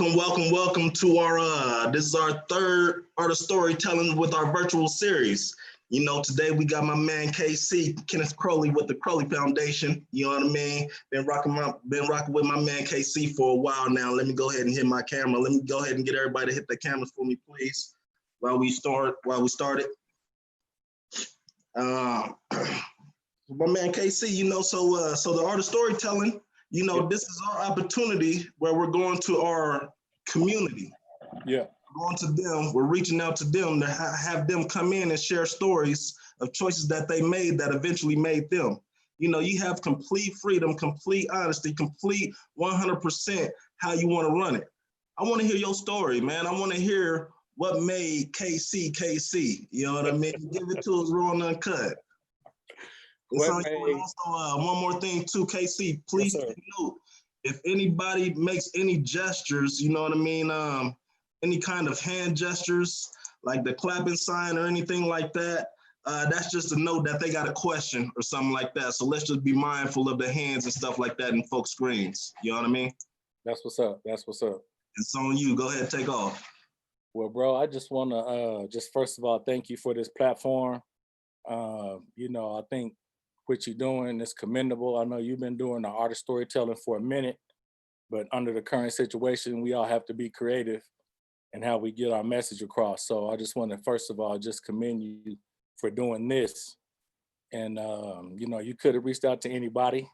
Welcome to our, this is our third art of storytelling with our virtual series. You know, today we got my man KC, Kenneth Crowley with the Crowley Foundation. You know what I mean? Been rocking with my man KC for a while now. Let me go ahead and hit my camera. Let me go ahead and get everybody to hit the cameras for me, please, while we start it. My man KC, you know, so the art of storytelling, you know, this is our opportunity where we're going to our community. Yeah. Going to them, we're reaching out to them to have them come in and share stories of choices that they made that eventually made them. You know, you have complete freedom, complete honesty, complete 100% how you want to run it. I want to hear your story, man. I want to hear what made KC. You know what I mean? Give it to us raw and uncut. And also, one more thing too, KC, please take note, if anybody makes any gestures, you know what I mean, any kind of hand gestures, like the clapping sign or anything like that, that's just a note that they got a question or something like that. So let's just be mindful of the hands and stuff like that in folks' screens. You know what I mean? That's what's up. That's what's up. It's on you. Go ahead, take off. Well, bro, I just want to just first of all, thank you for this platform. You know, I think what you're doing is commendable. I know you've been doing the art of storytelling for a minute, but under the current situation, we all have to be creative in how we get our message across. So I just want to, first of all, just commend you for doing this. And, you know, you could have reached out to anybody,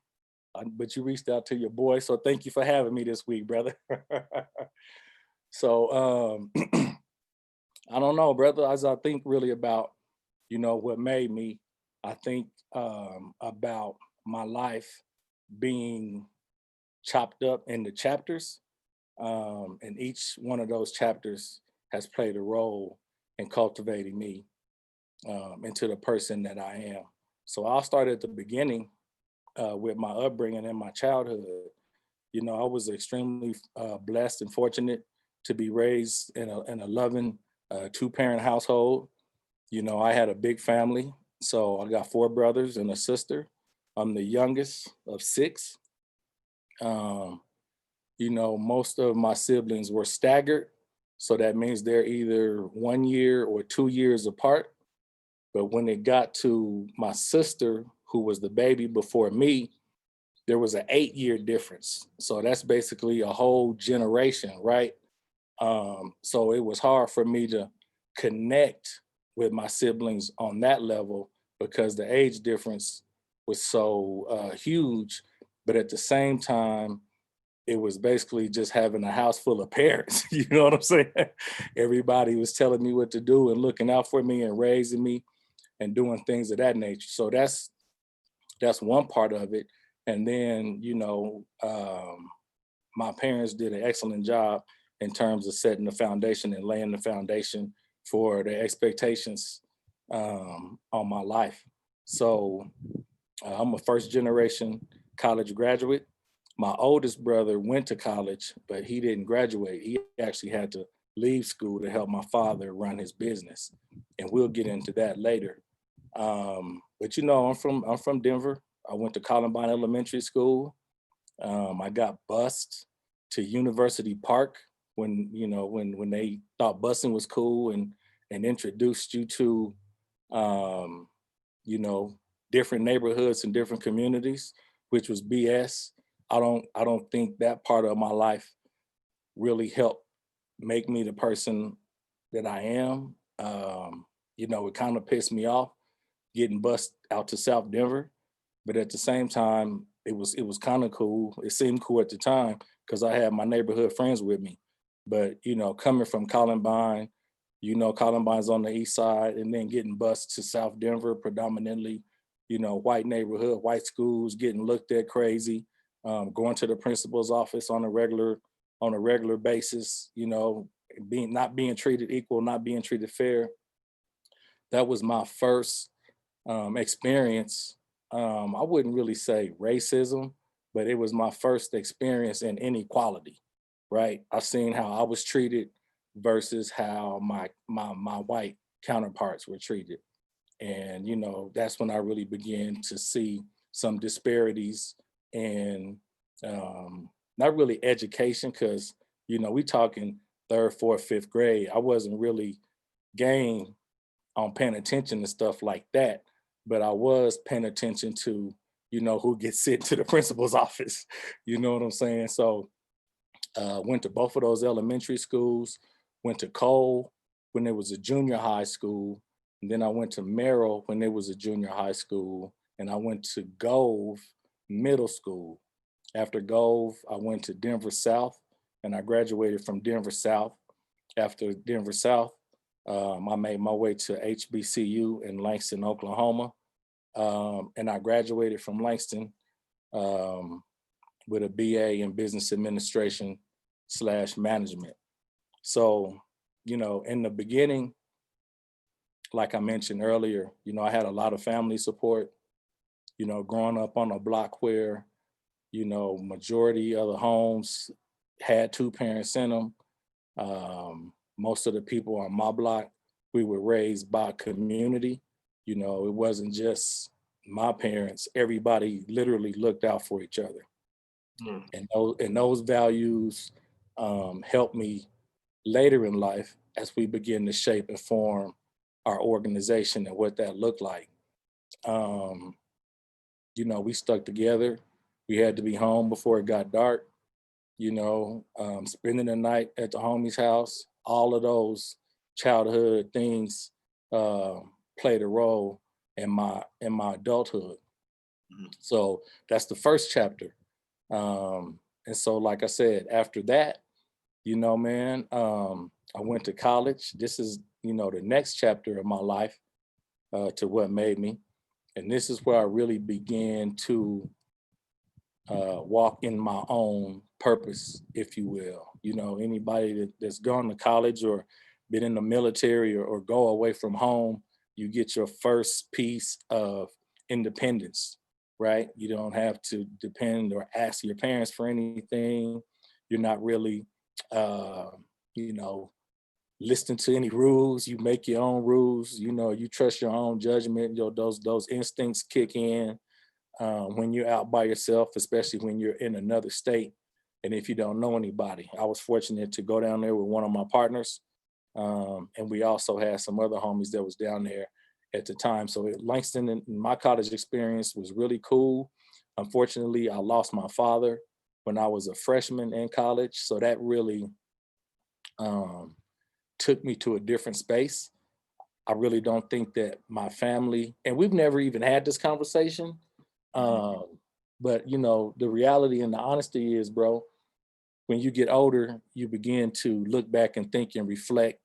but you reached out to your boy. So thank you for having me this week, brother. So I don't know, brother, as I think really about, you know, what made me, I think about my life being chopped up into chapters. And each one of those chapters has played a role in cultivating me into the person that I am. So I'll start at the beginning with my upbringing and my childhood. You know, I was extremely blessed and fortunate to be raised in a loving two-parent household. You know, I had a big family. So I got 4 brothers and a sister. I'm the youngest of 6. You know, most of my siblings were staggered. So that means they're either 1 year or 2 years apart. But when it got to my sister, who was the baby before me, there was an 8-year difference. So that's basically a whole generation, right? So it was hard for me to connect with my siblings on that level because the age difference was so huge. But at the same time, it was basically just having a house full of parents. You know what I'm saying? Everybody was telling me what to do and looking out for me and raising me and doing things of that nature. So that's one part of it. And then, you know, my parents did an excellent job in terms of setting the foundation and laying the foundation for the expectations on my life. So I'm a first generation college graduate. My oldest brother went to college, but he didn't graduate. He actually had to leave school to help my father run his business. And we'll get into that later. But you know, I'm from Denver. I went to Columbine Elementary School. I got bused to University Park when, you know, when they thought busing was cool and introduced you to, you know, different neighborhoods and different communities, which was BS. I don't think that part of my life really helped make me the person that I am. You know, it kind of pissed me off getting bused out to South Denver, but at the same time, it was kind of cool. It seemed cool at the time because I had my neighborhood friends with me. But, you know, coming from Columbine, you know, Columbine's on the east side, and then getting bused to South Denver, predominantly, you know, white neighborhood, white schools, getting looked at crazy, going to the principal's office on a regular basis, you know, not being treated equal, not being treated fair. That was my first experience. I wouldn't really say racism, but it was my first experience in inequality, right? I've seen how I was treated versus how my white counterparts were treated. And, you know, that's when I really began to see some disparities in not really education, because we talking third, fourth, fifth grade. I wasn't really game on paying attention to stuff like that, but I was paying attention to, who gets sent to the principal's office. You know what I'm saying? So went to both of those elementary schools, went to Cole when it was a junior high school, and then I went to Merrill when it was a junior high school, and I went to Gove Middle School. After Gove, I went to Denver South, and I graduated from Denver South. After Denver South, I made my way to HBCU in Langston, Oklahoma, and I graduated from Langston with a BA in business administration / management. So, in the beginning, like I mentioned earlier, I had a lot of family support, growing up on a block where, majority of the homes had two parents in them. Most of the people on my block, we were raised by community. It wasn't just my parents. Everybody literally looked out for each other. And those values helped me later in life as we begin to shape and form our organization and what that looked like. We stuck together. We had to be home before it got dark. Spending the night at the homie's house, all of those childhood things played a role in my adulthood. So that's the first chapter. And so, like I said, after that, I went to college. This is, the next chapter of my life to what made me. And this is where I really began to walk in my own purpose, if you will. Anybody that's gone to college or been in the military or go away from home, you get your first piece of independence, right? You don't have to depend or ask your parents for anything. You're not really, listening to any rules. You make your own rules. You trust your own judgment. Those instincts kick in when you're out by yourself, especially when you're in another state. And if you don't know anybody, I was fortunate to go down there with one of my partners. And we also had some other homies that was down there at the time. So Langston and my college experience was really cool. Unfortunately, I lost my father when I was a freshman in college. So that really took me to a different space. I really don't think that my family, and we've never even had this conversation, but the reality and the honesty is, bro, when you get older, you begin to look back and think and reflect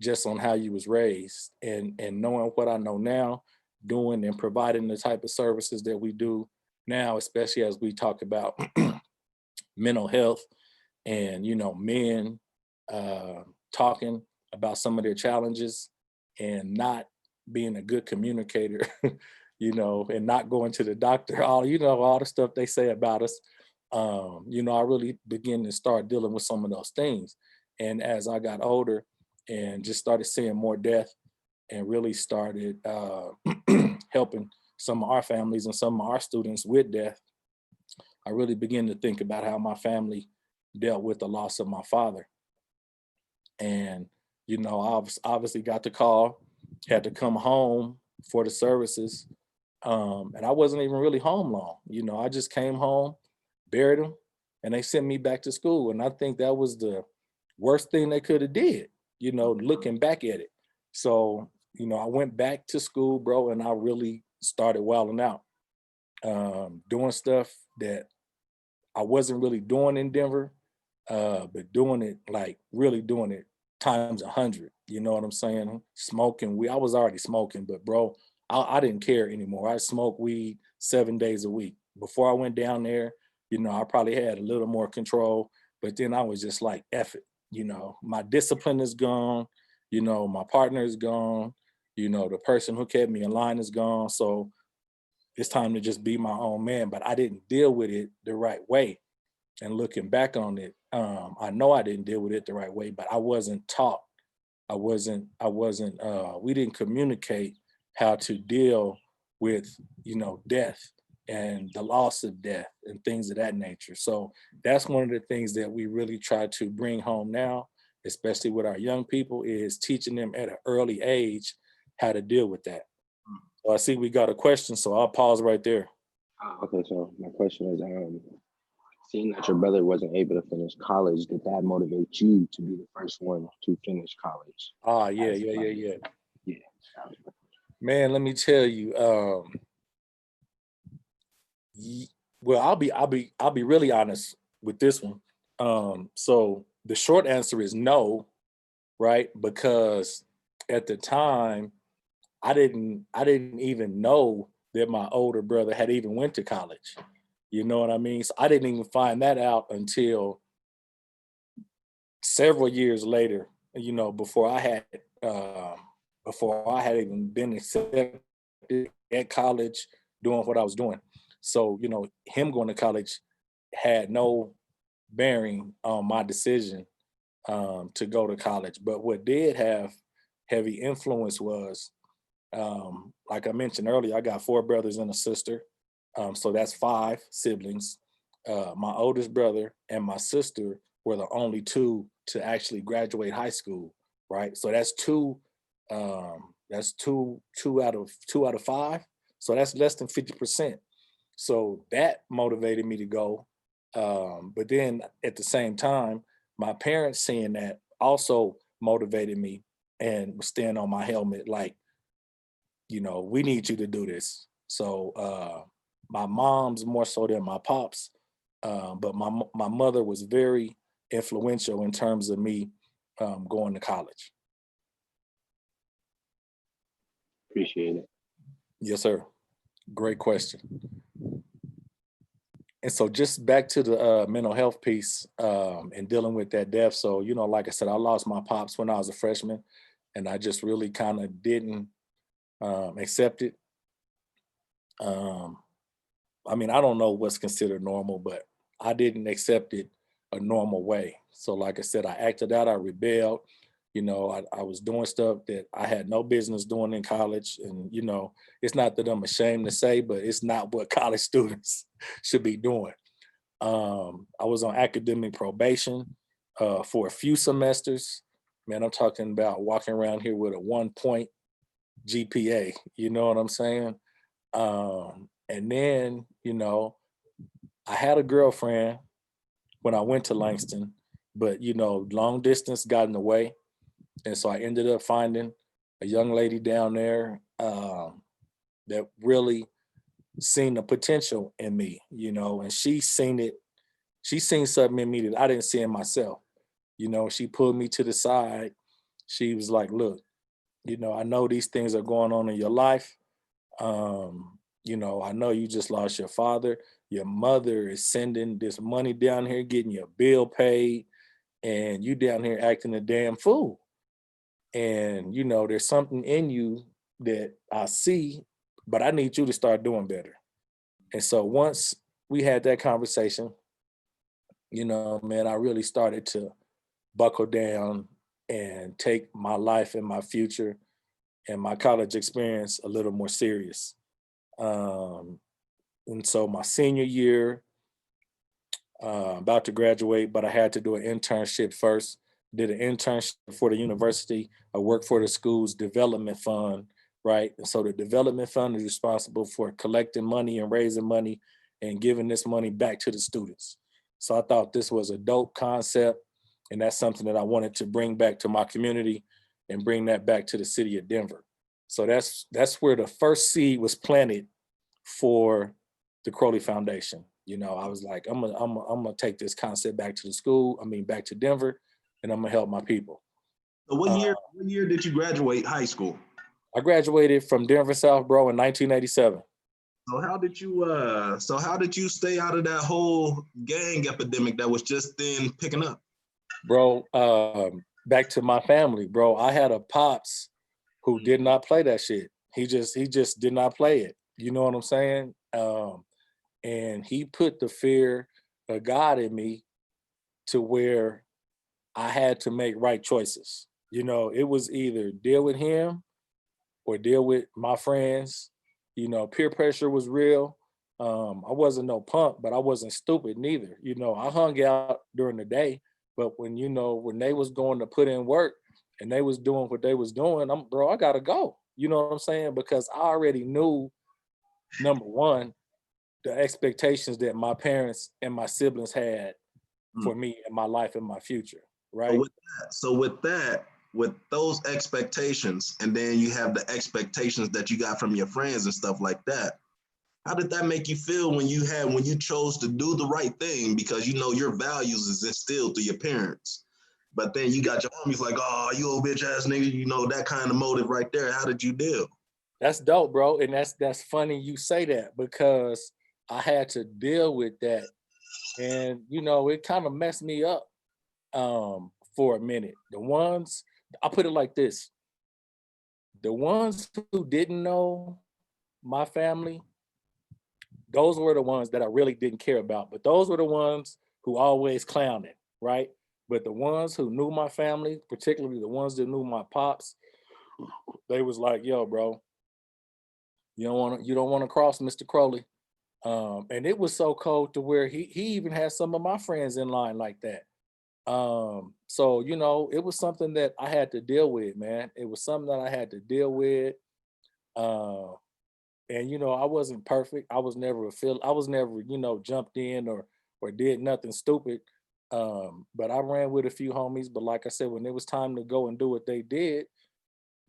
just on how you was raised, and knowing what I know now, doing and providing the type of services that we do now, especially as we talk about mental health and, men talking about some of their challenges and not being a good communicator, and not going to the doctor, all the stuff they say about us. I really began to start dealing with some of those things. And as I got older and just started seeing more death and really started helping some of our families and some of our students with death, I really began to think about how my family dealt with the loss of my father. And, I obviously got the call, had to come home for the services. And I wasn't even really home long. I just came home, buried him, and they sent me back to school. And I think that was the worst thing they could have did, looking back at it. So, I went back to school, bro, and I really started wilding out, doing stuff that I wasn't really doing in Denver, but doing it, like really doing it times 100. You know what I'm saying? Smoking weed. I was already smoking, but bro, I didn't care anymore. I smoked weed 7 days a week. Before I went down there, I probably had a little more control, but then I was just like, F it. My discipline is gone. My partner is gone. The person who kept me in line is gone. So it's time to just be my own man. But I didn't deal with it the right way. And looking back on it, I know I didn't deal with it the right way, but I wasn't taught. We didn't communicate how to deal with, death and the loss of death and things of that nature. So that's one of the things that we really try to bring home now, especially with our young people, is teaching them at an early age how to deal with that. So I see we got a question, so I'll pause right there. Okay, so my question is, seeing that your brother wasn't able to finish college, did that motivate you to be the first one to finish college? Yeah. Yeah. Man, let me tell you, well, I'll be really honest with this one. So the short answer is no, right? Because at the time, I didn't even know that my older brother had even went to college. You know what I mean? So I didn't even find that out until several years later, you know, before I had even been accepted at college doing what I was doing. So, you know, him going to college had no bearing on my decision to go to college. But what did have heavy influence was, like I mentioned earlier, I got 4 brothers and a sister. So that's 5 siblings. My oldest brother and my sister were the only 2 to actually graduate high school, right? So that's 2 out of 5. So that's less than 50%. So that motivated me to go. But then at the same time, my parents seeing that also motivated me and was staying on my helmet, like, you know, we need you to do this. So my mom's more so than my pops, but my mother was very influential in terms of me going to college. Appreciate it. Yes, sir. Great question. And so just back to the mental health piece and dealing with that death. So, you know, like I said, I lost my pops when I was a freshman, and I just really kind of didn't accept it. I mean, I don't know what's considered normal, but I didn't accept it a normal way. So like I said, I acted out, I rebelled. You know, I was doing stuff that I had no business doing in college. And, you know, it's not that I'm ashamed to say, but it's not what college students should be doing. I was on academic probation for a few semesters. Man, I'm talking about walking around here with a 1 point GPA. You know what I'm saying? And then, you know, I had a girlfriend when I went to Langston, but, you know, long distance got in the way. And so I ended up finding a young lady down there that really seen the potential in me, you know, and she seen something in me that I didn't see in myself. You know, she pulled me to the side. She was like, look, you know, I know these things are going on in your life. You know, I know you just lost your father. Your mother is sending this money down here, getting your bill paid, and you down here acting a damn fool. And, you know, there's something in you that I see, but I need you to start doing better. And so once we had that conversation, you know, man, I really started to buckle down and take my life and my future and my college experience a little more serious. And so my senior year, about to graduate, but I had to do an internship first. Did an internship for the university. I worked for the school's development fund, right? And so the development fund is responsible for collecting money and raising money and giving this money back to the students. So I thought this was a dope concept, and that's something that I wanted to bring back to my community and bring that back to the city of Denver. So that's where the first seed was planted for the Crowley Foundation. You know, I was like, I'm gonna take this concept back to the school. I mean, back to Denver, and I'm gonna help my people. So what year did you graduate high school? I graduated from Denver South, bro, in 1987. So how did you stay out of that whole gang epidemic that was just then picking up? Bro, back to my family, bro. I had a pops who did not play that shit. He just did not play it. You know what I'm saying? And he put the fear of God in me to where I had to make right choices. You know, it was either deal with him or deal with my friends. You know, peer pressure was real. I wasn't no punk, but I wasn't stupid neither. You know, I hung out during the day, but when, you know, when they was going to put in work and they was doing what they was doing, I gotta go. You know what I'm saying? Because I already knew, number one, the expectations that my parents and my siblings had Mm. for me and my life and my future, So right? with that, with those expectations, and then you have the expectations that you got from your friends and stuff like that. How did that make you feel when you chose to do the right thing because you know your values is instilled through your parents? But then you got your homies like, oh, you old bitch ass nigga, you know, that kind of motive right there. How did you deal? That's dope, bro. And that's funny you say that because I had to deal with that. And you know, it kind of messed me up for a minute. I put it like this: the ones who didn't know my family, those were the ones that I really didn't care about. But those were the ones who always clowned it, right? But the ones who knew my family, particularly the ones that knew my pops, they was like, "Yo, bro, you don't want to cross Mr. Crowley." And it was so cold to where he even had some of my friends in line like that. So you know, it was something that I had to deal with, man. It was something that I had to deal with. Uh, and you know, I wasn't perfect. I was never, you know, jumped in or did nothing stupid. But I ran with a few homies. But like I said, when it was time to go and do what they did,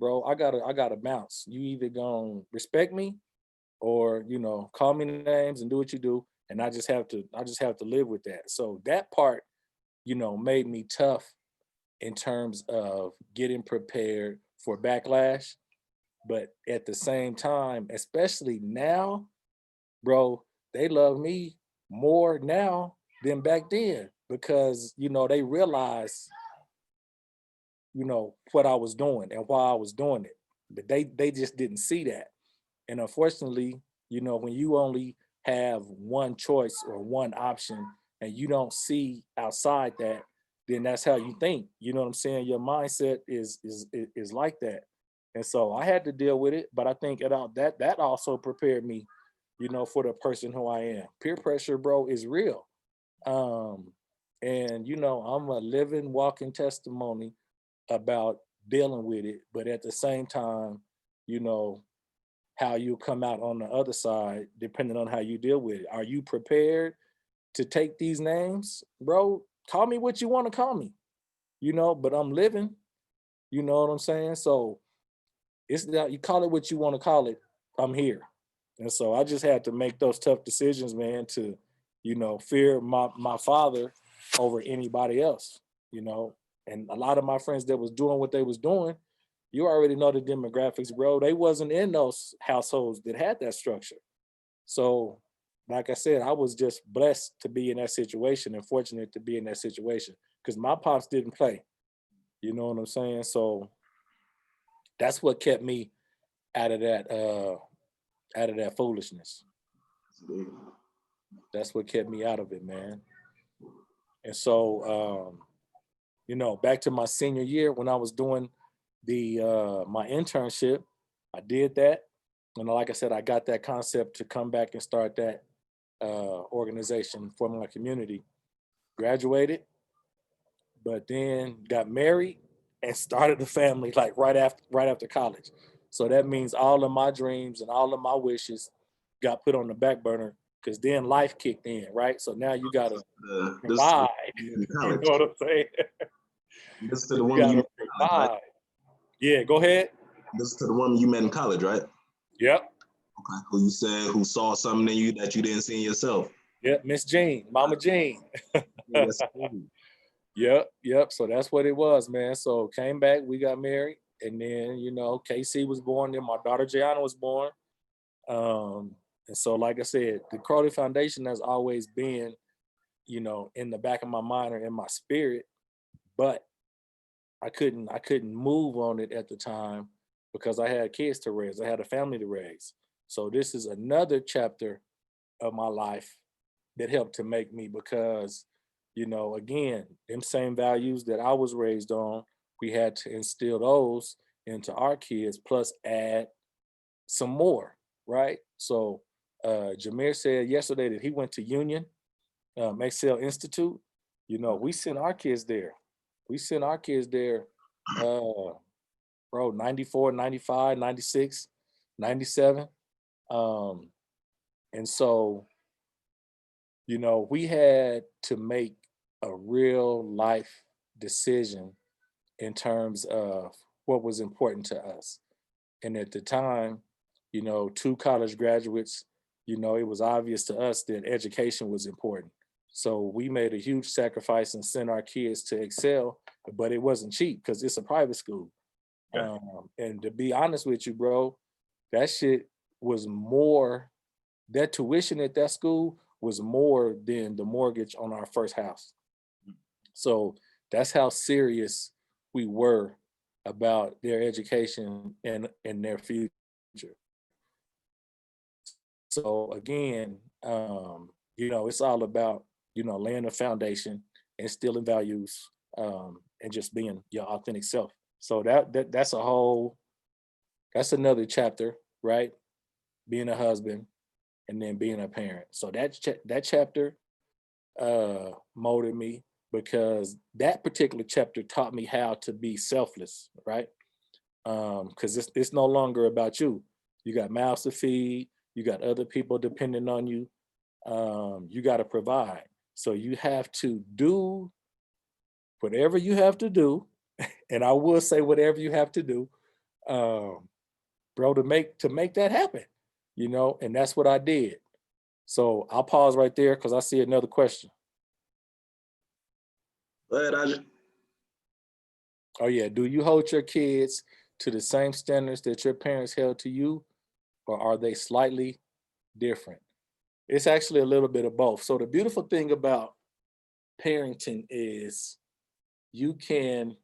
bro, I gotta bounce. You either gonna respect me or, you know, call me names and do what you do. And I just have to live with that. So that part, you know, made me tough in terms of getting prepared for backlash. But at the same time, especially now, bro, they love me more now than back then because, you know, they realize, you know, what I was doing and why I was doing it. But they just didn't see that. And unfortunately, you know, when you only have one choice or one option and you don't see outside that, then that's how you think. You know what I'm saying? Your mindset is like that. And so I had to deal with it, but I think that also prepared me, you know, for the person who I am. Peer pressure, bro, is real. Um, and you know, I'm a living, walking testimony about dealing with it, but at the same time, you know, how you come out on the other side, depending on how you deal with it. Are you prepared to take these names? Bro, call me what you want to call me, you know, but I'm living, you know what I'm saying? So it's that you call it what you want to call it. I'm here. And so I just had to make those tough decisions, man, to, you know, fear my father over anybody else, you know. And a lot of my friends that was doing what they was doing, you already know the demographics, bro. They wasn't in those households that had that structure. So, like I said, I was just blessed to be in that situation and fortunate to be in that situation because my pops didn't play. You know what I'm saying? So that's what kept me out of that foolishness. That's what kept me out of it, man. And so, you know, back to my senior year when I was doing the my internship, I did that. And like I said, I got that concept to come back and start that organization for my community. Graduated, but then got married and started a family like right after college. So that means all of my dreams and all of my wishes got put on the back burner because then life kicked in, right? So now you gotta This provide. in You college. know what I'm saying? This is to the You woman you gotta met in college, right? provide. Yeah, go ahead. This is to the woman you met in college, right? Yep. Okay. Who you said who saw something in you that you didn't see in yourself. Yep. Miss Jean, Mama Jean. Yes. Yep. So that's what it was, man. So came back, we got married, and then you know, KC was born, then my daughter Gianna was born. And so, like I said, the Crowley Foundation has always been, you know, in the back of my mind or in my spirit, but I couldn't move on it at the time because I had kids to raise. I had a family to raise. So this is another chapter of my life that helped to make me because, you know, again, them same values that I was raised on, we had to instill those into our kids, plus add some more, right? So Jameer said yesterday that he went to Union, Excel Institute. You know, we sent our kids there. We sent our kids there, bro, 94, 95, 96, 97. And so, you know, we had to make a real life decision in terms of what was important to us. And at the time, you know, 2 college graduates, you know, it was obvious to us that education was important. So we made a huge sacrifice and sent our kids to Excel, but it wasn't cheap because it's a private school. Yeah. And to be honest with you, bro, that shit was more, that tuition at that school was more than the mortgage on our first house. So that's how serious we were about their education and their future. So again, you know, it's all about, you know, laying a foundation, instilling values, and just being your authentic self. So that's a whole, that's another chapter, right? Being a husband and then being a parent. So that chapter molded me because that particular chapter taught me how to be selfless, right? Because it's no longer about you. You got mouths to feed, you got other people depending on you. You got to provide. So you have to do whatever you have to do, and I will say whatever you have to do, bro, to make that happen, you know, and that's what I did. So I'll pause right there because I see another question. Go ahead, Aja. Oh yeah, do you hold your kids to the same standards that your parents held to you, or are they slightly different? It's actually a little bit of both. So the beautiful thing about parenting is you can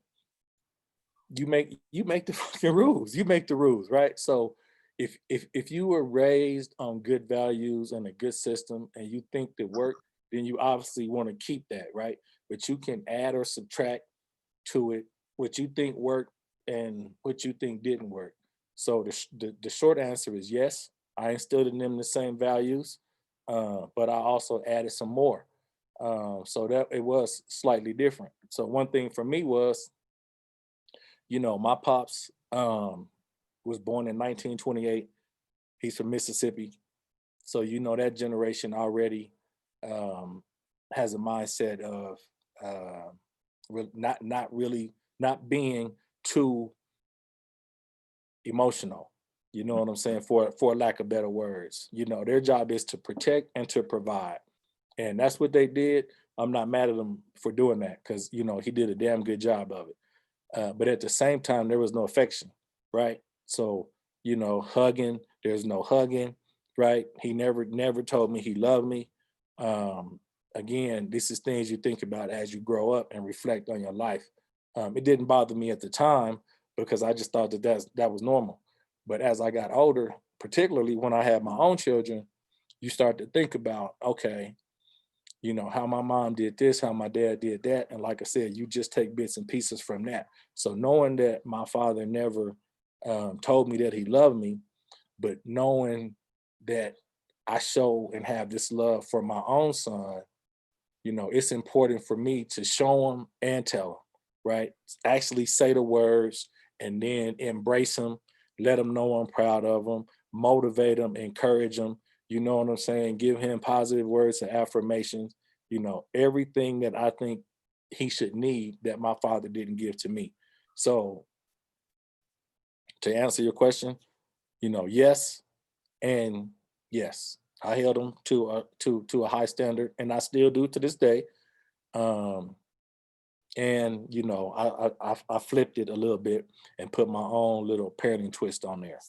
you make the fucking rules. You make the rules, right? So if you were raised on good values and a good system and you think that work, then you obviously want to keep that, right? But you can add or subtract to it what you think worked and what you think didn't work. So the short answer is yes, I instilled in them the same values, but I also added some more. So that it was slightly different. So one thing for me was, you know, my pops was born in 1928. He's from Mississippi. So, you know, that generation already has a mindset of not being too emotional. You know what I'm saying? For lack of better words, you know, their job is to protect and to provide. And that's what they did. I'm not mad at them for doing that because, you know, he did a damn good job of it. But at the same time, there was no affection, right? So, you know, hugging, there's no hugging, right? He never told me he loved me. Again, this is things you think about as you grow up and reflect on your life. It didn't bother me at the time because I just thought that was normal. But as I got older, particularly when I had my own children, you start to think about, okay, you know, how my mom did this, how my dad did that. And like I said, you just take bits and pieces from that. So knowing that my father never told me that he loved me, but knowing that I show and have this love for my own son, you know, it's important for me to show him and tell him, right? Actually say the words and then embrace him, let him know I'm proud of him, motivate him, encourage him, you know what I'm saying? Give him positive words and affirmations, you know, everything that I think he should need that my father didn't give to me. So to answer your question, you know, yes and yes. I held him to a high standard, and I still do to this day. And you know, I flipped it a little bit and put my own little parenting twist on there.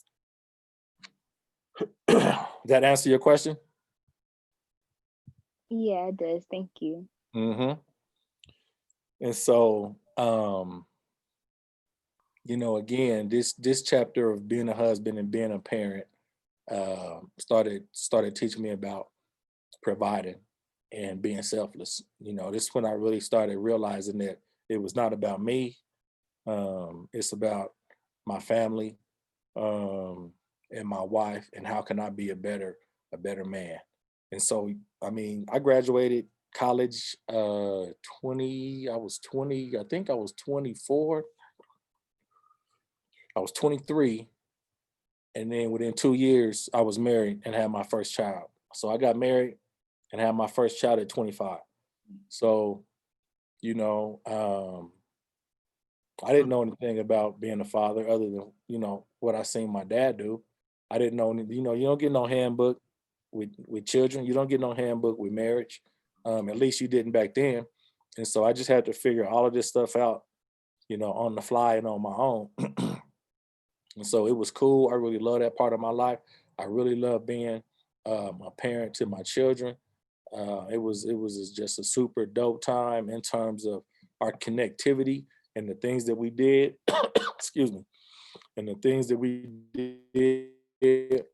That answer your question? Yeah, it does. Thank you. Mm-hmm. And so, you know, again, this chapter of being a husband and being a parent started teaching me about providing and being selfless. You know, this is when I really started realizing that it was not about me. It's about my family and my wife, and how can I be a better a better man. And so, I mean, I graduated college 20, I was 20, I think I was 24. I was 23. And then within 2 years, I was married and had my first child. So I got married and had my first child at 25. So, you know, I didn't know anything about being a father other than, you know, what I seen my dad do. I didn't know, you know, you don't get no handbook with children. You don't get no handbook with marriage. At least you didn't back then. And so I just had to figure all of this stuff out, you know, on the fly and on my own. And so it was cool. I really love that part of my life. I really love being a parent to my children. It was just a super dope time in terms of our connectivity and the things that we did. Excuse me, and the things that we did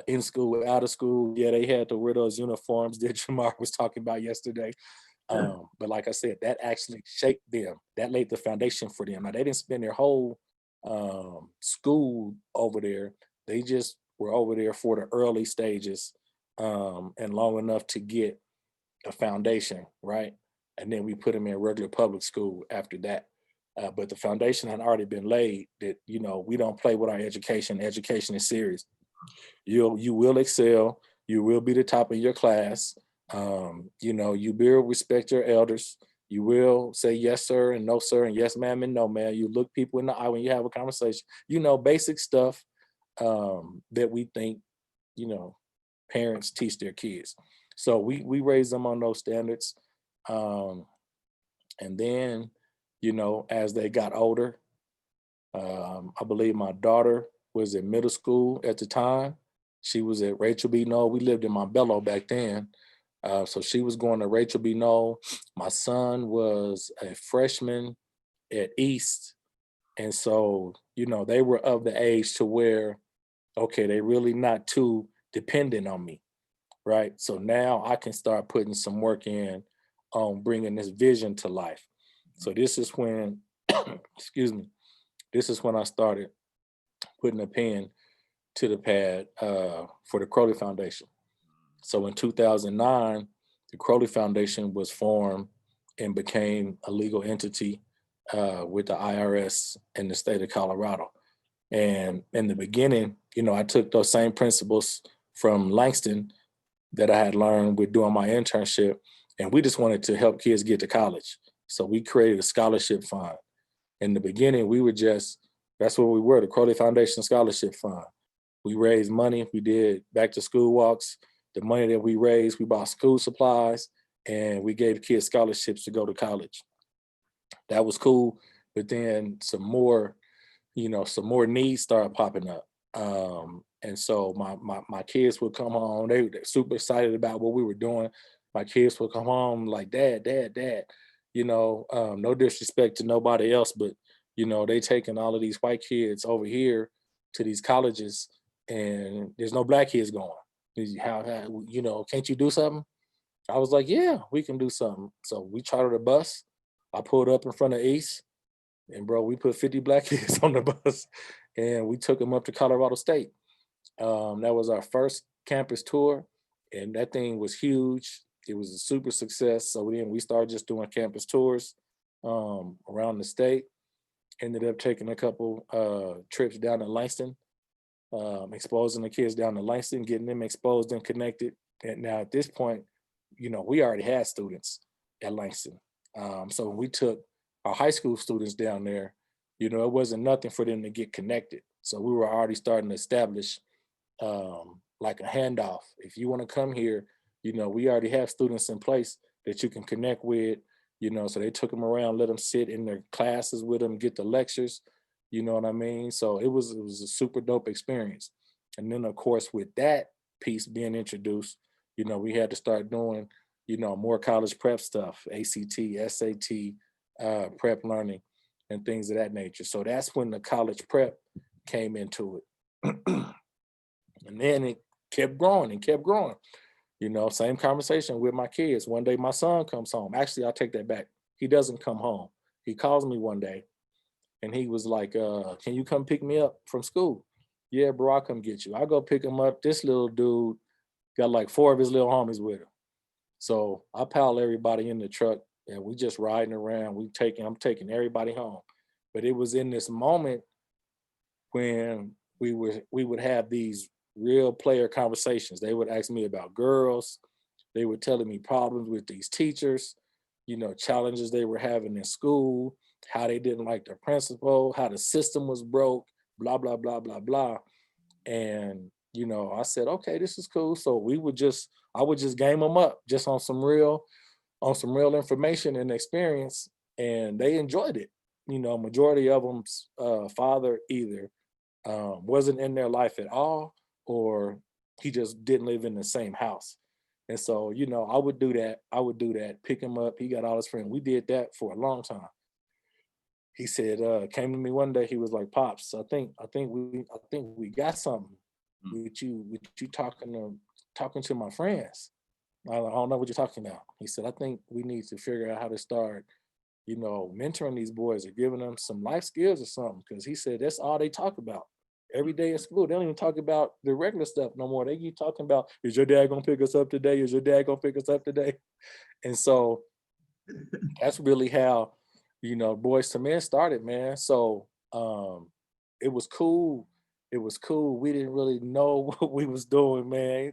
in school, out of school. Yeah, they had to wear those uniforms that Jamar was talking about yesterday. But like I said, that actually shaped them. That laid the foundation for them. Now they didn't spend their whole school over there. They just were over there for the early stages and long enough to get a foundation, right? And then we put them in regular public school after that. But the foundation had already been laid that, you know, we don't play with our education. Education is serious. You will excel. You will be the top of your class. You know, you will respect your elders. You will say yes, sir, and no, sir, and yes, ma'am, and no, ma'am. You look people in the eye when you have a conversation. You know, basic stuff that we think, you know, parents teach their kids. So we raise them on those standards. And then, you know, as they got older, I believe my daughter was in middle school at the time. She was at Rachel B. Noel. We lived in Montbello back then. So she was going to Rachel B. Noel. My son was a freshman at East. And so, you know, they were of the age to where, okay, they really not too dependent on me, right? So now I can start putting some work in on bringing this vision to life. So this is when, excuse me, this is when I started putting a pen to the pad for the Crowley Foundation. So in 2009, the Crowley Foundation was formed and became a legal entity with the IRS in the state of Colorado. And in the beginning, you know, I took those same principles from Langston that I had learned with doing my internship, and we just wanted to help kids get to college. So we created a scholarship fund. In the beginning, we were just, that's what we were, the Crowley Foundation Scholarship Fund. We raised money, we did back to school walks. The money that we raised, we bought school supplies, and we gave kids scholarships to go to college. That was cool, but then some more needs started popping up. And so my kids would come home, they're super excited about what we were doing. My kids would come home like, Dad, you know, no disrespect to nobody else, but, you know, they taking all of these white kids over here to these colleges and there's no black kids going. How, you know, can't you do something? I was like, yeah, we can do something. So we chartered a bus. I pulled up in front of East, and bro, we put 50 black kids on the bus and we took them up to Colorado State. That was our first campus tour, and that thing was huge. It was a super success. So then we started just doing campus tours around the state. Ended up taking a couple trips down to Langston, exposing the kids down to Langston, getting them exposed and connected. And now at this point, you know, we already had students at Langston. So when we took our high school students down there, you know, it wasn't nothing for them to get connected. So we were already starting to establish like a handoff. If you want to come here, you know, we already have students in place that you can connect with, you know, so they took them around, let them sit in their classes with them, get the lectures, you know what I mean? So it was a super dope experience. And then of course, with that piece being introduced, you know, we had to start doing, you know, more college prep stuff, ACT, SAT, prep learning and things of that nature. So that's when the college prep came into it. And then it kept growing and kept growing. You know, same conversation with my kids. One day my son comes home. Actually, I'll take that back. He doesn't come home. He calls me one day and he was like, can you come pick me up from school? Yeah, bro, I'll come get you. I go pick him up. This little dude got like 4 of his little homies with him. So I pile everybody in the truck and we just riding around. I'm taking everybody home. But it was in this moment when we would have these real player conversations. They would ask me about girls. They were telling me problems with these teachers, challenges they were having in school, how they didn't like the principal, how the system was broke, blah, blah, blah, blah, blah. And, I said, okay, this is cool. So I would just game them up just on some real information and experience. And they enjoyed it. Majority of them's father either wasn't in their life at all, or he just didn't live in the same house. And so, I would do that, pick him up. He got all his friends. We did that for a long time. He said, came to me one day, he was like, Pops, I think we got something with you talking to my friends. I don't know what you're talking about. He said, I think we need to figure out how to start, mentoring these boys or giving them some life skills or something. Because he said that's all they talk about every day in school. They don't even talk about the regular stuff no more. They keep talking about, is your dad gonna pick us up today? Is your dad gonna pick us up today? And so that's really how, Boys to Men started, man. So it was cool. It was cool. We didn't really know what we was doing, man.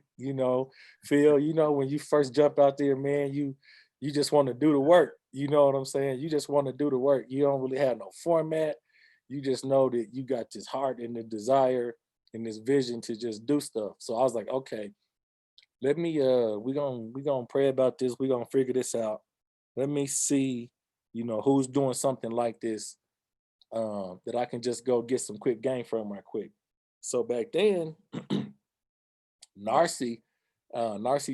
Phil, when you first jump out there, man, you just want to do the work. You know what I'm saying? You just want to do the work. You don't really have no format. You just know that you got this heart and the desire and this vision to just do stuff. So I was like, okay, let me we gonna pray about this. We're gonna figure this out. Let me see, who's doing something like this that I can just go get some quick gain from right quick. So back then, Narcy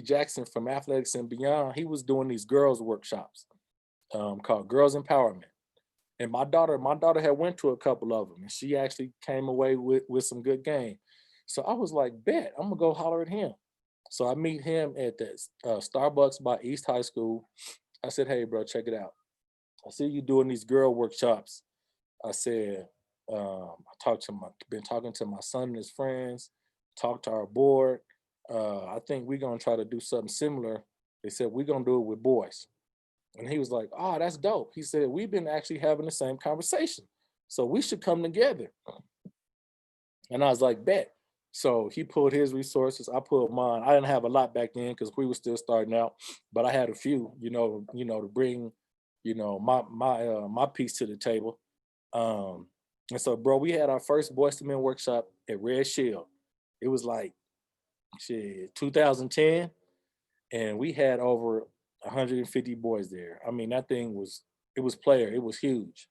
Jackson from Athletics and Beyond, he was doing these girls workshops called Girls Empowerment. And my daughter had went to a couple of them, and she actually came away with some good game. So I was like, bet, I'm gonna go holler at him. So I meet him at the Starbucks by East High School. I said, hey, bro, check it out. I see you doing these girl workshops. I said, been talking to my son and his friends, talked to our board. I think we're gonna try to do something similar. They said, we're gonna do it with boys. And he was like, oh, that's dope. He said, we've been actually having the same conversation. So we should come together. And I was like, bet. So he pulled his resources. I pulled mine. I didn't have a lot back then because we were still starting out, but I had a few, to bring, my piece to the table. And so, bro, we had our first Boys to Men workshop at Red Shield. It was like, 2010. And we had over 150 boys there. I mean, that thing was player. It was huge.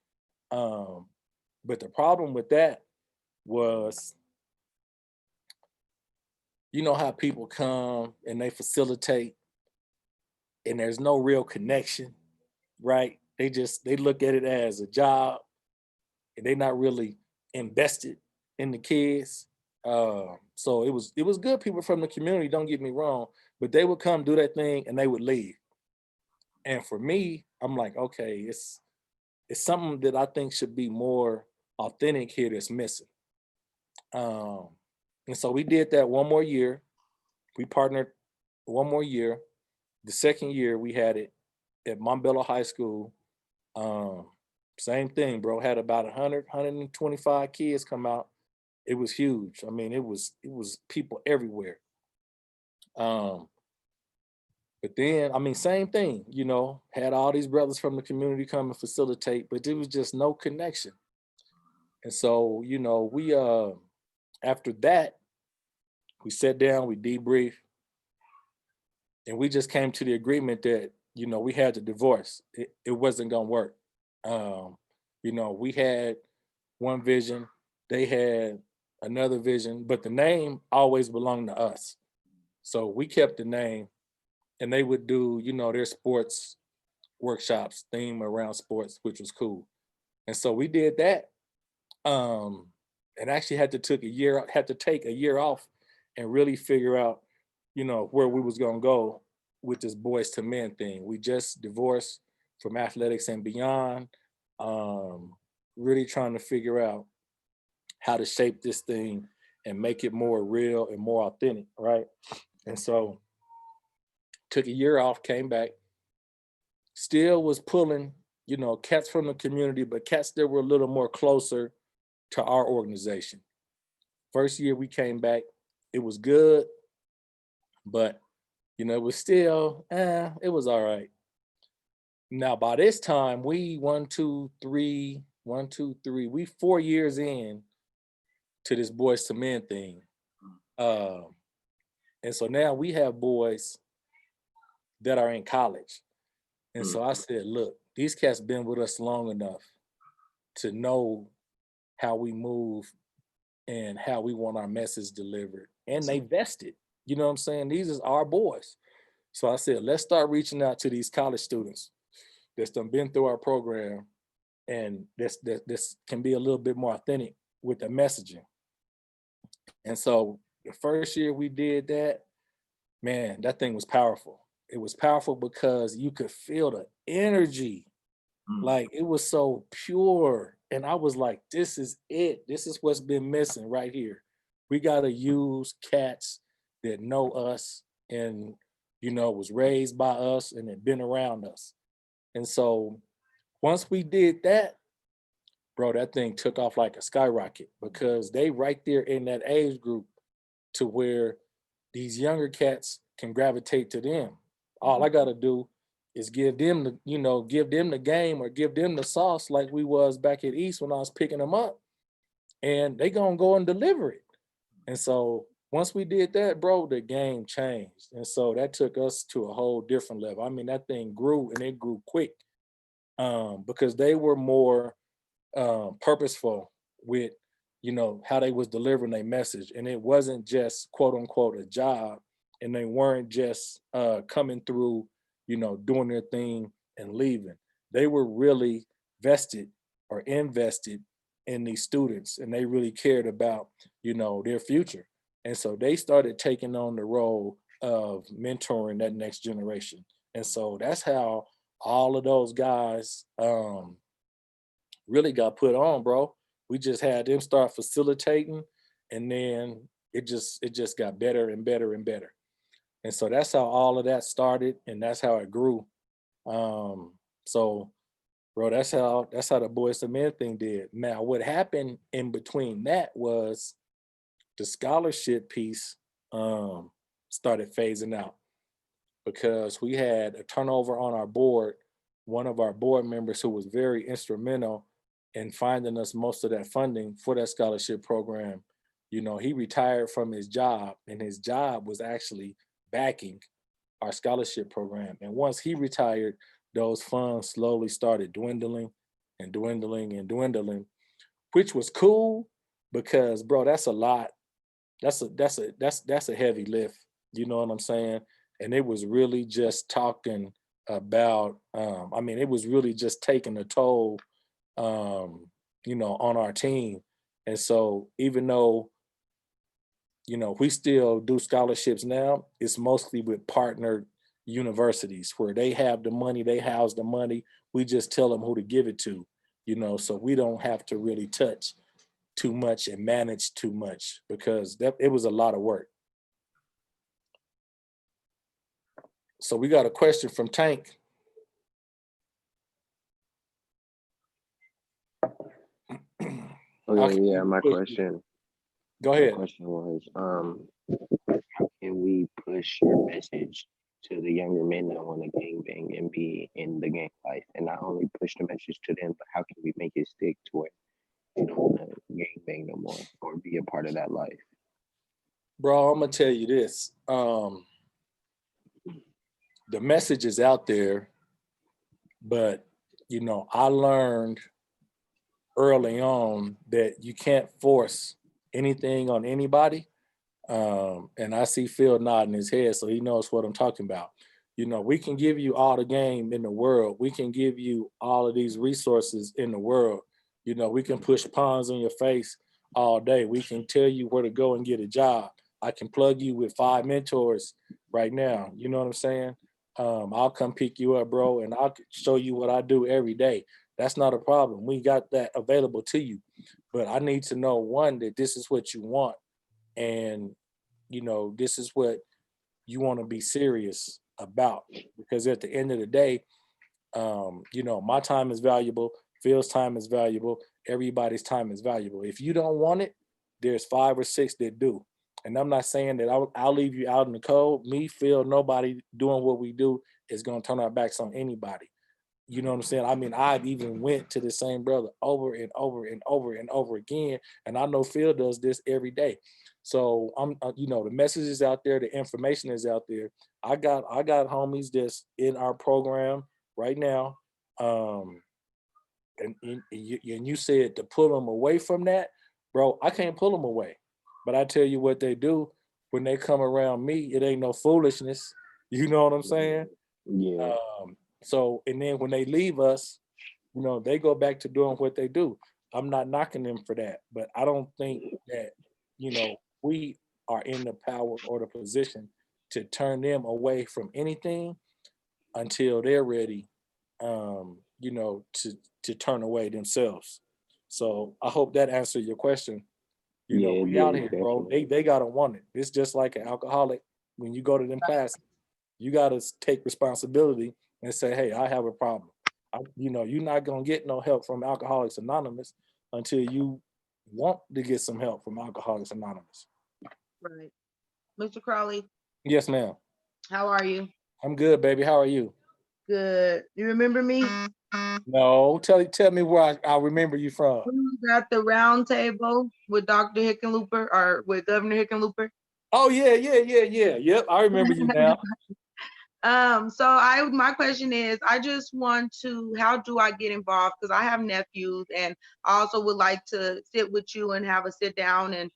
But the problem with that was, how people come and they facilitate and there's no real connection, right? They look at it as a job and they're not really invested in the kids. So it was good people from the community, don't get me wrong, but they would come do that thing and they would leave. And for me, I'm like, okay, it's something that I think should be more authentic here that's missing. And so we did that one more year. We partnered one more year. The second year we had it at Montbello High School. Same thing, bro. Had about 100, 125 kids come out. It was huge. I mean, it was people everywhere. But then, I mean, same thing, had all these brothers from the community come and facilitate, but there was just no connection. And so, we after that, we sat down, we debriefed, and we just came to the agreement that, we had to divorce. It wasn't gonna work. We had one vision, they had another vision, but the name always belonged to us. So we kept the name, and they would do, their sports workshops, theme around sports, which was cool. And so we did that. And actually had to take a year off and really figure out, where we was gonna go with this Boys to Men thing. We just divorced from Athletics and Beyond, really trying to figure out how to shape this thing and make it more real and more authentic, right? And so took a year off, came back, still was pulling, you know, cats from the community, but cats that were a little more closer to our organization. First year we came back, it was good, but you know, it was still, it was all right. Now by this time, we 4 years in to this Boys to Men thing. And so now we have boys that are in college. And so I said, look, these cats been with us long enough to know how we move and how we want our message delivered. And they vested, you know what I'm saying? These is our boys. So I said, let's start reaching out to these college students that's done been through our program, and this can be a little bit more authentic with the messaging. And so the first year we did that, man, that thing was powerful. It was powerful because you could feel the energy. Like it was so pure. And I was like, this is it. This is what's been missing right here. We got to use cats that know us and, you know, was raised by us and had been around us. And so once we did that, bro, that thing took off like a skyrocket, because they right there in that age group to where these younger cats can gravitate to them. All I got to do is give them the, you know, give them the game or give them the sauce like we was back at East when I was picking them up, and they gonna go and deliver it. And so once we did that, bro, the game changed. And so that took us to a whole different level. I mean, that thing grew, and it grew quick, because they were more purposeful with, you know, how they was delivering their message. And it wasn't just quote unquote a job, and they weren't just coming through, you know, doing their thing and leaving. They were really vested or invested in these students, and they really cared about, you know, their future. And so they started taking on the role of mentoring that next generation. And so that's how all of those guys really got put on, bro. We just had them start facilitating, and then it just got better and better and better. And so that's how all of that started, and that's how it grew. So, bro, that's how the Boys to Men thing did. Now, what happened in between that was the scholarship piece started phasing out, because we had a turnover on our board. One of our board members, who was very instrumental in finding us most of that funding for that scholarship program, you know, he retired from his job, and his job was actually backing our scholarship program. And once he retired, those funds slowly started dwindling and dwindling and dwindling, which was cool, because, bro, that's a lot. That's a heavy lift. You know what I'm saying? And it was really just talking about, I mean, it was really just taking a toll, you know, on our team. And so even though, you know, we still do scholarships now, it's mostly with partnered universities where they have the money, they house the money. We just tell them who to give it to, you know, so we don't have to really touch too much and manage too much, because it was a lot of work. So we got a question from Tank. Okay, yeah, my question. Go ahead. My question was, how can we push your message to the younger men that want to gangbang and be in the gang life, and not only push the message to them, but how can we make it stick to where you don't want to gangbang no more or be a part of that life? Bro, I'm gonna tell you this. The message is out there, but, you know, I learned early on that you can't force anything on anybody. And I see Phil nodding his head, so he knows what I'm talking about. You know, we can give you all the game in the world. We can give you all of these resources in the world. You know, we can push pawns in your face all day. We can tell you where to go and get a job. I can plug you with 5 mentors right now. You know what I'm saying? I'll come pick you up, bro, and I'll show you what I do every day. That's not a problem. We got that available to you. But I need to know, one, that this is what you want. And, you know, this is what you want to be serious about, because at the end of the day, you know, my time is valuable, Phil's time is valuable, everybody's time is valuable. If you don't want it, there's 5 or 6 that do. And I'm not saying that I'll leave you out in the cold. Me, Phil, nobody doing what we do is going to turn our backs on anybody. You know what I'm saying? I mean, I've even went to the same brother over and over and over and over again. And I know Phil does this every day. So I'm, you know, the message is out there, the information is out there. I got homies that's in our program right now. And you said to pull them away from that, bro. I can't pull them away, but I tell you what they do when they come around me. It ain't no foolishness. You know what I'm saying? Yeah. So, and then when they leave us, you know, they go back to doing what they do. I'm not knocking them for that, but I don't think that, you know, we are in the power or the position to turn them away from anything until they're ready, you know, to turn away themselves. So I hope that answered your question. You know, Yeah, it we out did, here, bro. definitely. They gotta want it. It's just like an alcoholic. When you go to them classes, you gotta take responsibility and say, hey, I have a problem. You know, you're not gonna get no help from Alcoholics Anonymous until you want to get some help from Alcoholics Anonymous. Right. Mr. Crowley, Yes, ma'am. how are you? I'm good, baby. How are you? Good. You remember me? No, tell me where I remember you from. We was at the round table with Dr. Hickenlooper or with Governor Hickenlooper. Oh yeah. Yep, I remember you now. So my question is, I just want to, how do I get involved? Because I have nephews and I also would like to sit with you and have a sit down and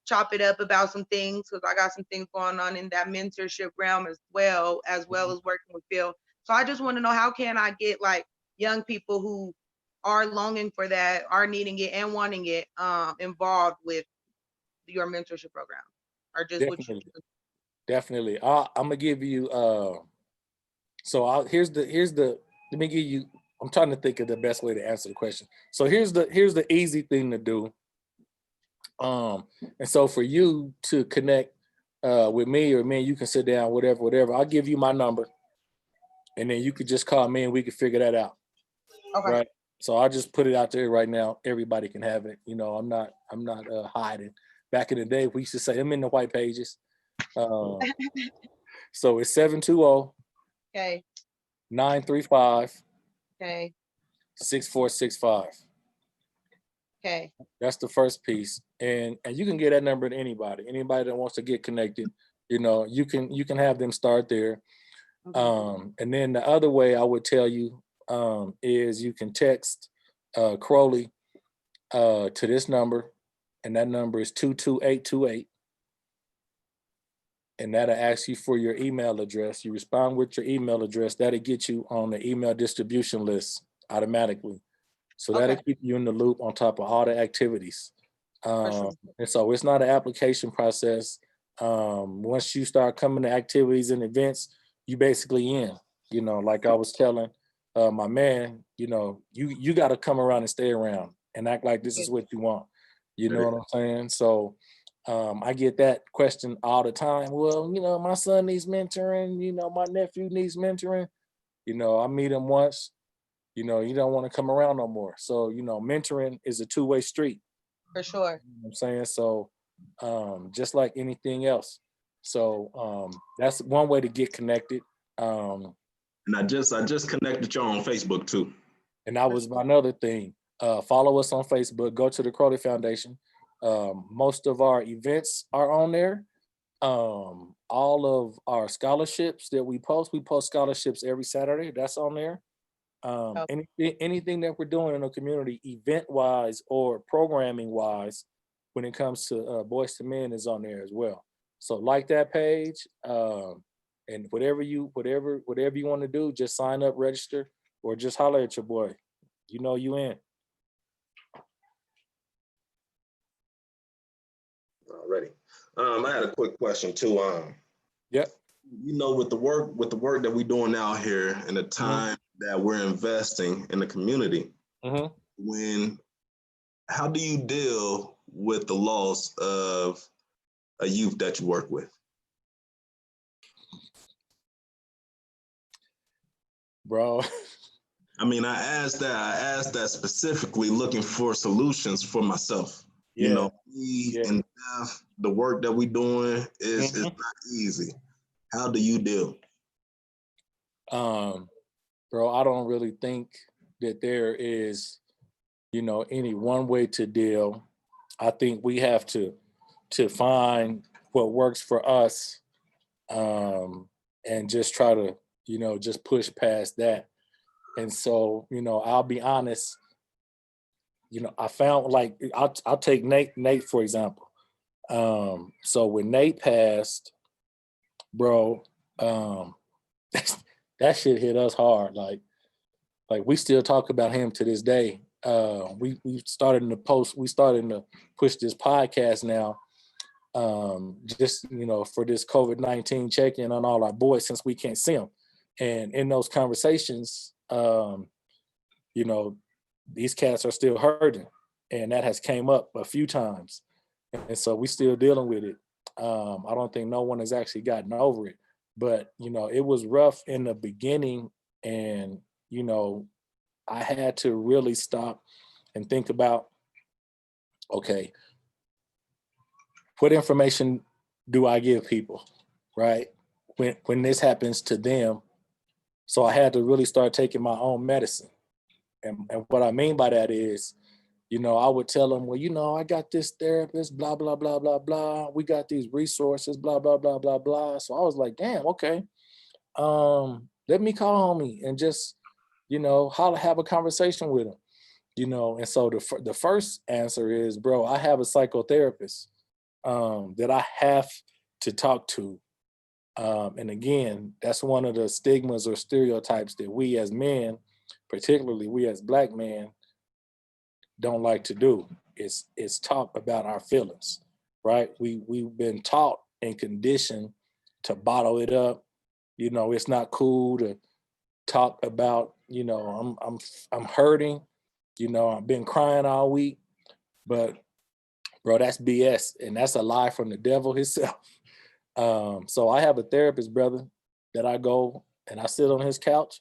chop it up about some things, because I got some things going on in that mentorship realm as well as working with Phil. So I just want to know, how can I get like young people who are longing for that, are needing it and wanting it, involved with your mentorship program, or just what you do? Definitely. I'm gonna give you here's the let me give you, I'm trying to think of the best way to answer the question. So here's the easy thing to do. And so for you to connect with me, or me, you can sit down, whatever. I'll give you my number, and then you could just call me and we can figure that out. Okay. Right. So I'll just put it out there right now. Everybody can have it. You know, I'm not hiding. Back in the day, we used to say I'm in the white pages. So it's 720 Okay. 935 Okay. 6465. Okay. That's the first piece. And you can get that number to anybody that wants to get connected. You know, you can have them start there. Okay. And then the other way I would tell you is you can text Crowley to this number, and that number is 22828. And that'll ask you for your email address. You respond with your email address. That'll get you on the email distribution list automatically. So that'll keep you in the loop on top of all the activities. Sure. And so it's not an application process. Once you start coming to activities and events, you basically in. You know, like I was telling my man, you know, you got to come around and stay around and act like this is what you want. You know what I'm saying? So I get that question all the time. Well, you know, my son needs mentoring. You know, my nephew needs mentoring. You know, I meet him once. You know, you don't want to come around no more. So, you know, mentoring is a two-way street. For sure. You know what I'm saying? So just like anything else. So that's one way to get connected. And I just connected you on Facebook too. And that was my other thing. Follow us on Facebook. Go to the Crowley Foundation. Most of our events are on there. All of our scholarships that we post scholarships every Saturday. That's on there. Anything that we're doing in the community, event-wise or programming-wise, when it comes to Boys to Men, is on there as well. So like that page, and whatever you want to do, just sign up, register, or just holler at your boy. You know you in. Already. I had a quick question too. Yep. You know, with the work that we're doing out here and the time that we're investing in the community, how do you deal with the loss of a youth that you work with? Bro. I mean, I asked that specifically looking for solutions for myself. Yeah. You know, me and the work that we doing is not easy. How do you deal? Bro, I don't really think that there is, you know, any one way to deal. I think we have to find what works for us, and just try to, you know, just push past that. And so, you know, I'll be honest, you know, I found, like, I'll take Nate for example. So when Nate passed, bro, that shit hit us hard. Like we still talk about him to this day. We started to push this podcast now, just, you know, for this COVID-19 check-in on all our boys, since we can't see them. And in those conversations, you know, these cats are still hurting, and that has came up a few times. And so we still dealing with it. I don't think no one has actually gotten over it, but, you know, it was rough in the beginning. And, you know, I had to really stop and think about, okay, what information do I give people, right? When this happens to them. So I had to really start taking my own medicine. And what I mean by that is, you know, I would tell them, well, you know, I got this therapist, blah, blah, blah, blah, blah. We got these resources, blah, blah, blah, blah, blah. So I was like, damn, okay. Let me call homie and just, you know, have a conversation with him, you know. And so the first answer is, bro, I have a psychotherapist that I have to talk to. And again, that's one of the stigmas or stereotypes that we as men, particularly we as Black men, don't like to do. Is talk about our feelings, right? We've been taught and conditioned to bottle it up. You know, it's not cool to talk about, you know, I'm hurting, you know, I've been crying all week. But bro, that's BS, and that's a lie from the devil himself. So I have a therapist, brother, that I go and I sit on his couch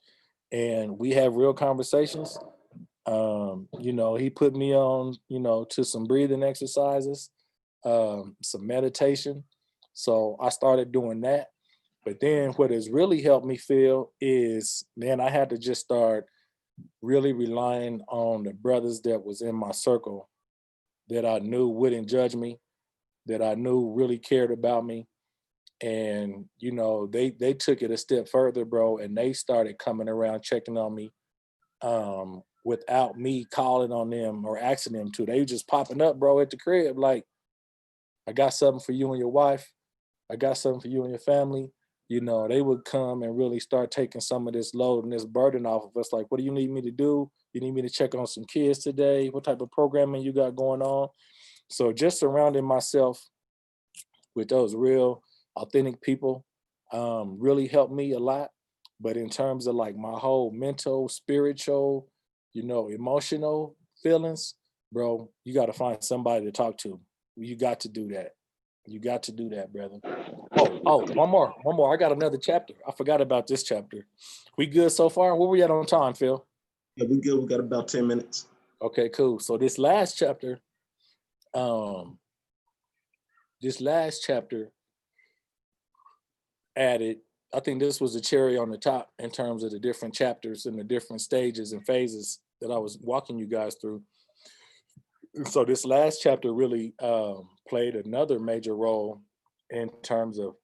and we have real conversations. You know, he put me on, you know, to some breathing exercises, some meditation. So I started doing that. But then what has really helped me feel is, man, I had to just start really relying on the brothers that was in my circle that I knew wouldn't judge me, that I knew really cared about me. And, you know, they took it a step further, bro, and they started coming around checking on me without me calling on them or asking them to. They were just popping up, bro, at the crib, like, I got something for you and your wife. I got something for you and your family. You know, they would come and really start taking some of this load and this burden off of us. Like, what do you need me to do? You need me to check on some kids today? What type of programming you got going on? So just surrounding myself with those real, authentic people really helped me a lot. But in terms of like my whole mental, spiritual, you know, emotional feelings, bro, you got to find somebody to talk to. You got to do that. You got to do that, brother. Oh, one more. I got another chapter. I forgot about this chapter. We good so far? Where we at on time, Phil? Yeah, we good. We got about 10 minutes. Okay, cool. So this last chapter added, I think this was the cherry on the top in terms of the different chapters and the different stages and phases that I was walking you guys through. So this last chapter really played another major role in terms of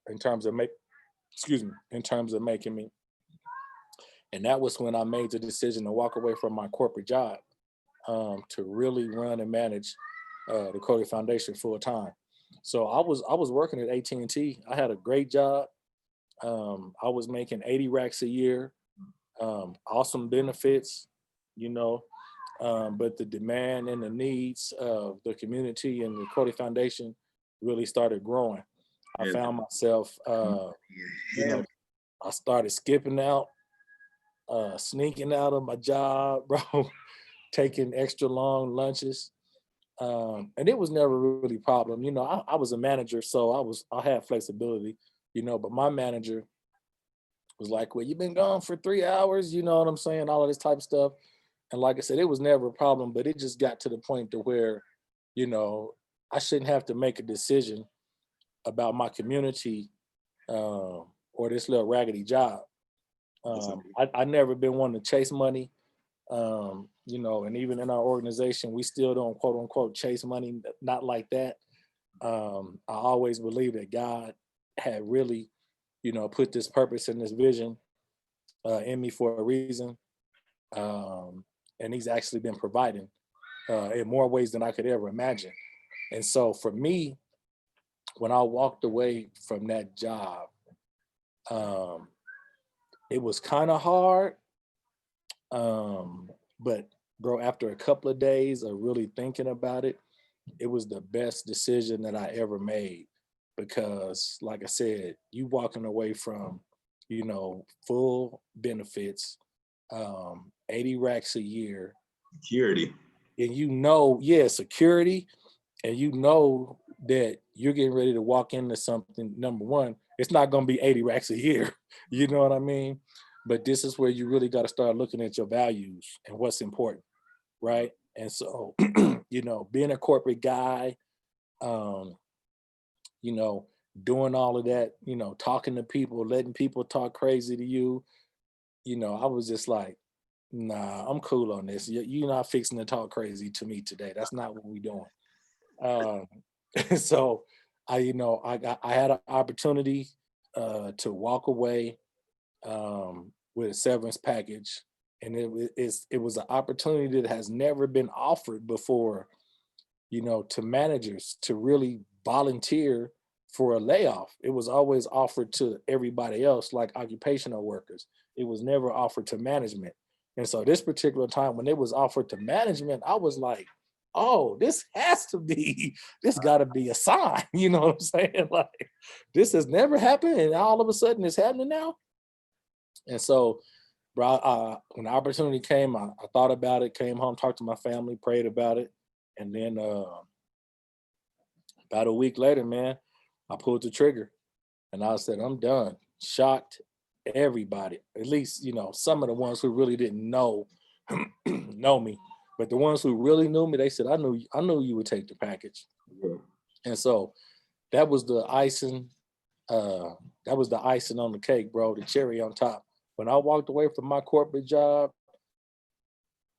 making me. And that was when I made the decision to walk away from my corporate job to really run and manage the Crowley Foundation full time. So I was working at AT&T. I had a great job. I was making 80 racks a year, awesome benefits, you know, but the demand and the needs of the community and the Crowley Foundation really started growing. I found myself, you know, I started skipping out, sneaking out of my job, bro, taking extra long lunches. And it was never really a problem. You know, I was a manager, so I had flexibility, you know, but my manager was like, well, you've been gone for 3 hours, you know what I'm saying? All of this type of stuff. And like I said, it was never a problem, but it just got to the point to where, you know, I shouldn't have to make a decision about my community or this little raggedy job. I never been one to chase money, you know, and even in our organization, we still don't quote unquote chase money, not like that. I always believe that God had really, you know, put this purpose and this vision in me for a reason. And he's actually been providing in more ways than I could ever imagine. And so for me, when I walked away from that job, it was kind of hard. But bro, after a couple of days of really thinking about it, it was the best decision that I ever made. Because like I said, you walking away from, you know, full benefits, 80 racks a year. Security. And you know, yeah, security. And you know that you're getting ready to walk into something. Number one, it's not going to be 80 racks a year. You know what I mean? But this is where you really got to start looking at your values and what's important, right? And so, you know, being a corporate guy, you know, doing all of that, you know, talking to people, letting people talk crazy to you, you know, I was just like, nah, I'm cool on this. You're not fixing to talk crazy to me today. That's not what we're doing. So I had an opportunity to walk away with a severance package, and it was an opportunity that has never been offered before, you know, to managers to really volunteer for a layoff. It was always offered to everybody else, like occupational workers. It was never offered to management. And so this particular time when it was offered to management, I was like, oh, this got to be a sign. You know what I'm saying? Like, this has never happened, and all of a sudden it's happening now. And so, bro, when the opportunity came, I thought about it, came home, talked to my family, prayed about it. And then about a week later, man, I pulled the trigger and I said, I'm done. Shocked everybody, at least, you know, some of the ones who really didn't know me. But the ones who really knew me, they said, I knew you would take the package. Yeah. And so that was the icing. That was the icing on the cake, bro, the cherry on top. When I walked away from my corporate job,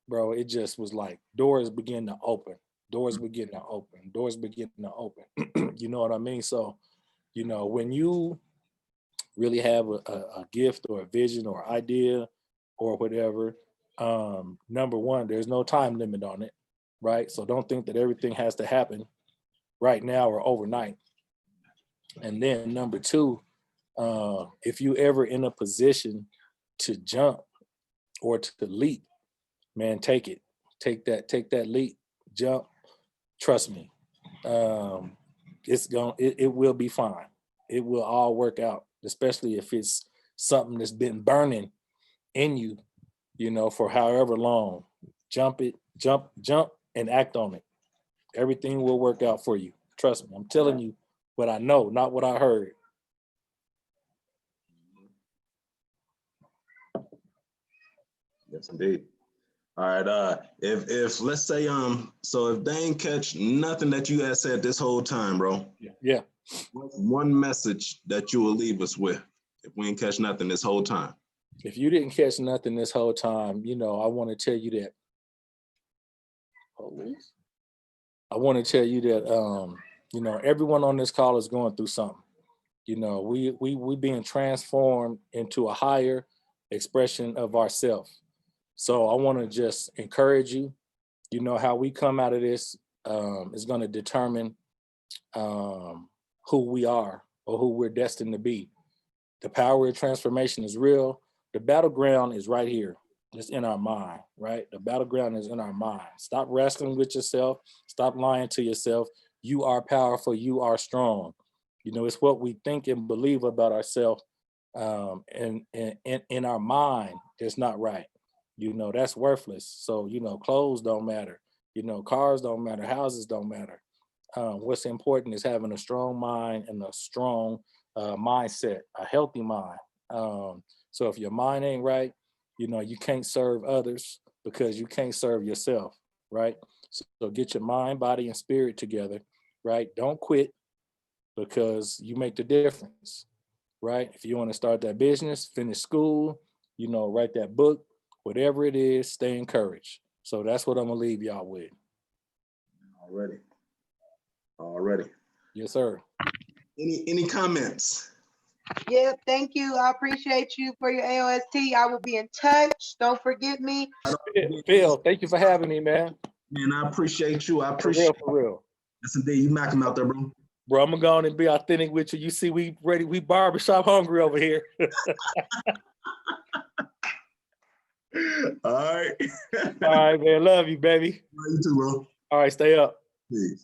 bro, it just was like doors begin to open. Doors begin to open. Doors begin to open. You know what I mean? So, you know, when you really have a gift or a vision or idea or whatever, number one, there's no time limit on it, right? So don't think that everything has to happen right now or overnight. And then number two, if you ever in a position to jump or to leap, man, take it. Take that leap, jump. Trust me. It will be fine. It will all work out, especially if it's something that's been burning in you, you know, for however long. Jump and act on it. Everything will work out for you. Trust me. I'm telling you what I know, not what I heard. Yes, indeed. All right. If let's say so if they ain't catch nothing that you had said this whole time, bro. Yeah. What's one message that you will leave us with if we ain't catch nothing this whole time? If you didn't catch nothing this whole time, you know, I want to tell you that. I want to tell you that you know, everyone on this call is going through something. You know, we being transformed into a higher expression of ourselves. So I want to just encourage you. You know, how we come out of this is going to determine who we are or who we're destined to be. The power of transformation is real. The battleground is right here. It's in our mind, right? The battleground is in our mind. Stop wrestling with yourself. Stop lying to yourself. You are powerful. You are strong. You know, it's what we think and believe about ourselves and in our mind that's not right. You know, that's worthless. So, you know, clothes don't matter. You know, cars don't matter, houses don't matter. What's important is having a strong mind and a strong mindset, a healthy mind. So if your mind ain't right, you know, you can't serve others because you can't serve yourself, right? So get your mind, body, and spirit together, right? Don't quit because you make the difference, right? If you want to start that business, finish school, you know, write that book, whatever it is, stay encouraged. So that's what I'm gonna leave y'all with. Already. Yes, sir. Any comments? Yep, thank you. I appreciate you for your AOST. I will be in touch. Don't forget me. Phil, thank you for having me, man. Man, I appreciate you. I For appreciate real, for real. Yes, indeed. You knock him out there, bro. Bro, I'm gonna go on and be authentic with you. You see, we ready, we barbershop hungry over here. All right. All right, man. Love you, baby. You too, bro. All right, stay up. Peace.